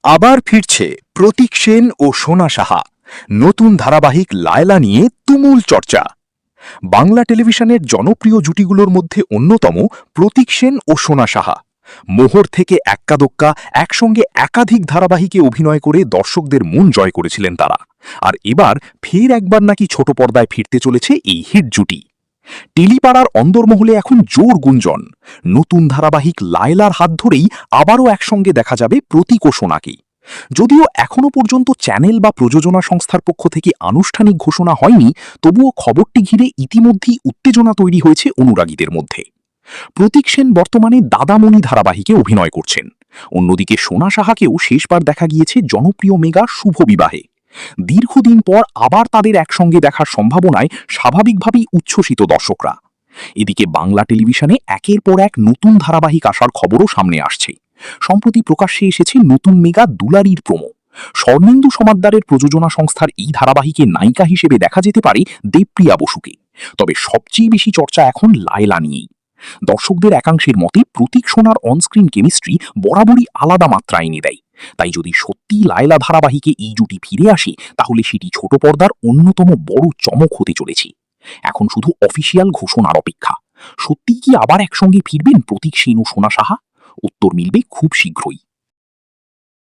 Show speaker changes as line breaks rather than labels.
আবার ফিরছে প্রতীক সেন ও সোনা সাহা। নতুন ধারাবাহিক লায়লা নিয়ে তুমুল চর্চা। বাংলা টেলিভিশনের জনপ্রিয় জুটিগুলোর মধ্যে অন্যতম প্রতীক সেন ও সোনা সাহা। মোহর থেকে এক্কা দোক্কা একসঙ্গে একাধিক ধারাবাহিকে অভিনয় করে দর্শকদের মন জয় করেছিলেন তারা। আর এবার ফের একবার নাকি ছোট পর্দায় ফিরতে চলেছে এই হিট জুটি। টেলিপাড়ার অন্দরমহলে এখন জোর গুঞ্জন, নতুন ধারাবাহিক লায়লার হাত ধরেই আবারও একসঙ্গে দেখা যাবে প্রতীক ও সোনাকে। যদিও এখনো পর্যন্ত চ্যানেল বা প্রযোজনা সংস্থার পক্ষ থেকে আনুষ্ঠানিক ঘোষণা হয়নি, তবুও খবরটি ঘিরে ইতিমধ্যেই উত্তেজনা তৈরি হয়েছে অনুরাগীদের মধ্যে। প্রতীক সেন বর্তমানে দাদামণি ধারাবাহিকে অভিনয় করছেন। অন্যদিকে সোনা সাহাকেও শেষবার দেখা গিয়েছে জনপ্রিয় মেগা শুভ বিবাহে। দীর্ঘদিন পর আবার তাদের একসঙ্গে দেখার সম্ভাবনায় স্বাভাবিকভাবেই উচ্ছ্বসিত দর্শকরা। এদিকে বাংলা টেলিভিশনে একের পর এক নতুন ধারাবাহিক আসার খবরও সামনে আসছে। সম্প্রতি প্রকাশ্যে এসেছে নতুন মেগা দুলারির প্রোমো। স্বর্ণেন্দু সমাদ্দারের প্রযোজনা সংস্থার এই ধারাবাহিকে নায়িকা হিসেবে দেখা যেতে পারে দেবপ্রিয়া বসুকে। তবে সবচেয়ে বেশি চর্চা এখন লায়লা নিয়েই। দর্শকদের একাংশের মতে প্রতীক সোনার অনস্ক্রিন কেমিস্ট্রি বরাবরই আলাদা মাত্রা এনে দেয়। তাই যদি সত্যি লায়লা ধারাবাহিকে এই জুটি ফিরে আসে, তাহলে সেটি ছোট পর্দার অন্যতম বড় চমক হতে চলেছে। এখন শুধু অফিসিয়াল ঘোষণার অপেক্ষা। সত্যিই কি আবার একসঙ্গে ফিরবেন প্রতীক সেন ও সোনা সাহা? উত্তর মিলবে খুব শীঘ্রই।